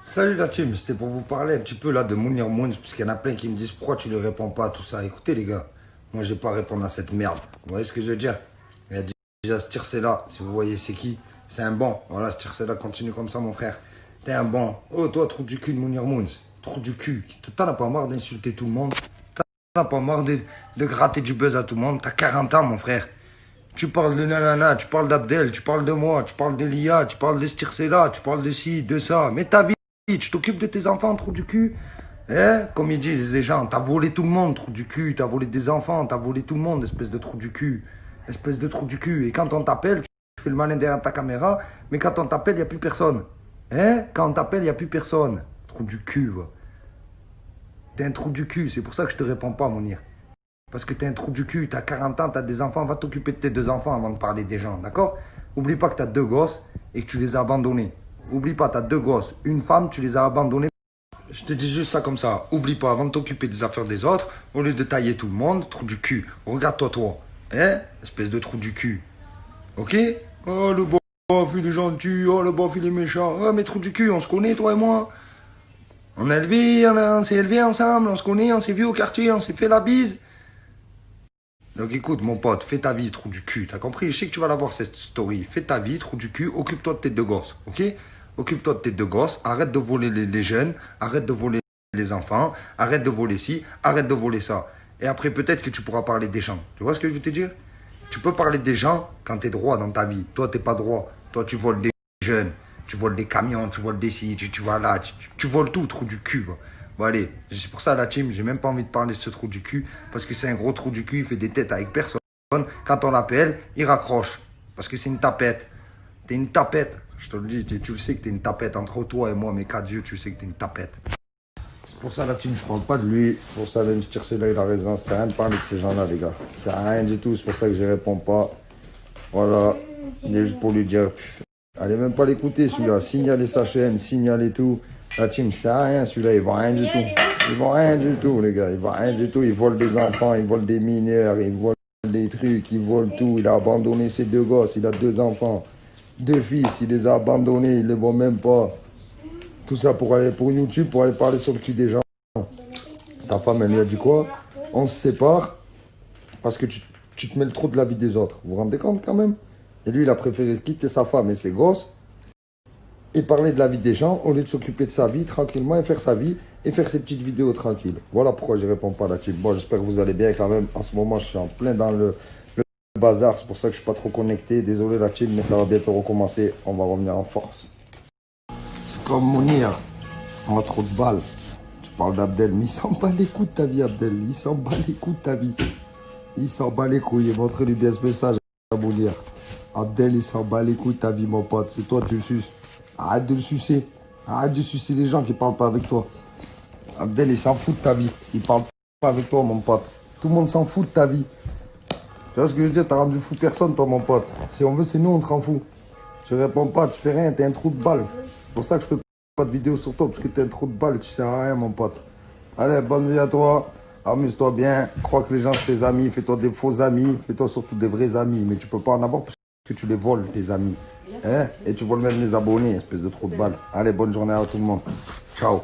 Salut la team, c'était pour vous parler un petit peu là de Mounir Moons, parce qu'il y en a plein qui me disent pourquoi tu ne réponds pas à tout ça. Écoutez les gars, moi j'ai pas à répondre à cette merde. Vous voyez ce que je veux dire? Il a dit déjà ce tir-là, si vous voyez c'est qui, c'est un bon. Voilà, ce tir-là continue comme ça mon frère. T'es un bon. Oh toi, trou du cul de Mounir Moons, trou du cul. T'en as pas marre d'insulter tout le monde? T'en as pas marre de gratter du buzz à tout le monde? T'as 40 ans mon frère. Tu parles de nanana, tu parles d'Abdel, tu parles de moi, tu parles de l'IA, tu parles de ce tir-là, tu parles de ci, de ça. Mais ta vie, tu t'occupes de tes enfants, trou du cul. Hein? Comme ils disent les gens, t'as volé tout le monde, trou du cul. T'as volé des enfants, t'as volé tout le monde, espèce de trou du cul. Espèce de trou du cul. Et quand on t'appelle, tu fais le malin derrière ta caméra, mais quand on t'appelle, il n'y a plus personne. Hein? Quand on t'appelle, il n'y a plus personne. Trou du cul, va. T'es un trou du cul, c'est pour ça que je te réponds pas, Mounir. Parce que t'es un trou du cul, t'as 40 ans, t'as des enfants, va t'occuper de tes deux enfants avant de parler des gens, d'accord? Oublie pas que t'as deux gosses et que tu les as abandonnés. Oublie pas, t'as deux gosses, une femme, tu les as abandonnés. Je te dis juste ça comme ça. Oublie pas, avant de t'occuper des affaires des autres, au lieu de tailler tout le monde, trou du cul. Regarde-toi, toi. Hein? Espèce de trou du cul. Ok? Oh, le bof, il est gentil. Oh, le bof, il est méchant. Oh, mais trou du cul, on se connaît, toi et moi. On s'est élevés ensemble, on se connaît, on s'est vu au quartier, on s'est fait la bise. Donc écoute, mon pote, fais ta vie, trou du cul. T'as compris? Je sais que tu vas la voir, cette story. Fais ta vie, trou du cul. Occupe-toi de tes deux gosses, ok? Occupe-toi de tes deux gosses. Arrête de voler les jeunes. Arrête de voler les enfants. Arrête de voler ci. Arrête de voler ça. Et après, peut-être que tu pourras parler des gens. Tu vois ce que je veux te dire? Tu peux parler des gens quand t'es droit dans ta vie. Toi, t'es pas droit. Toi, tu voles des jeunes. Tu voles des camions. Tu voles des ci. Tu vas là. Tu voles tout, trou du cul. Va. Bon allez, c'est pour ça la team, j'ai même pas envie de parler de ce trou du cul, parce que c'est un gros trou du cul, il fait des têtes avec personne. Quand on l'appelle, il raccroche, parce que c'est une tapette. T'es une tapette, je te le dis, tu le sais que t'es une tapette. Entre toi et moi, mes quatre yeux, tu sais que t'es une tapette. C'est pour ça la team, je parle pas de lui. Pour ça, même si là, il a raison, ça sert à rien de parler de ces gens-là, les gars. Ça sert à rien du tout, c'est pour ça que je réponds pas. Voilà, il est juste pour lui dire. Allez même pas l'écouter celui-là, signalez sa chaîne, signalez tout. La team, ça sert à rien celui-là, il voit rien du tout. Il voit rien du tout, les gars, il voit rien du tout. Il vole des enfants, il vole des mineurs, il vole des trucs, il vole tout. Il a abandonné ses deux gosses, il a deux enfants, deux fils, il les a abandonnés, il les voit même pas. Tout ça pour aller pour YouTube, pour aller parler sur le cul des gens. Sa femme, elle lui a dit quoi? On se sépare parce que tu te mêles trop de la vie des autres. Vous vous rendez compte quand même? Et lui, il a préféré quitter sa femme et ses gosses et parler de la vie des gens au lieu de s'occuper de sa vie tranquillement et faire sa vie et faire ses petites vidéos tranquilles. Voilà pourquoi je ne réponds pas à la team. Bon, j'espère que vous allez bien quand même. En ce moment, je suis en plein dans le bazar. C'est pour ça que je ne suis pas trop connecté. Désolé la team, mais ça va bientôt recommencer. On va revenir en force. C'est comme Mounir. On a trop de balles. Tu parles d'Abdel, mais il s'en bat les couilles de ta vie, Abdel. Il s'en bat les couilles de ta vie. Il s'en bat les couilles. Montrez-lui bien ce message à Mounir. Abdel, il s'en bat les couilles de ta vie, mon pote. C'est toi, tu le suces. Arrête de le sucer. Arrête de sucer les gens qui parlent pas avec toi. Abdel, il s'en fout de ta vie. Il parle pas avec toi, mon pote. Tout le monde s'en fout de ta vie. Tu vois ce que je veux dire? T'as rendu fou personne, toi, mon pote. Si on veut, c'est nous, on te rend fou. Tu réponds pas, tu fais rien, t'es un trou de balle. C'est pour ça que je fais pas de vidéo sur toi, parce que t'es un trou de balle et tu sers à rien, mon pote. Allez, bonne vie à toi. Amuse-toi bien. Crois que les gens, c'est tes amis. Fais-toi des faux amis. Fais-toi surtout des vrais amis. Mais tu peux pas en avoir parce que tu les voles, tes amis. Hein? Et tu voles même les abonnés, espèce de trou de balle. Allez, bonne journée à tout le monde. Ciao.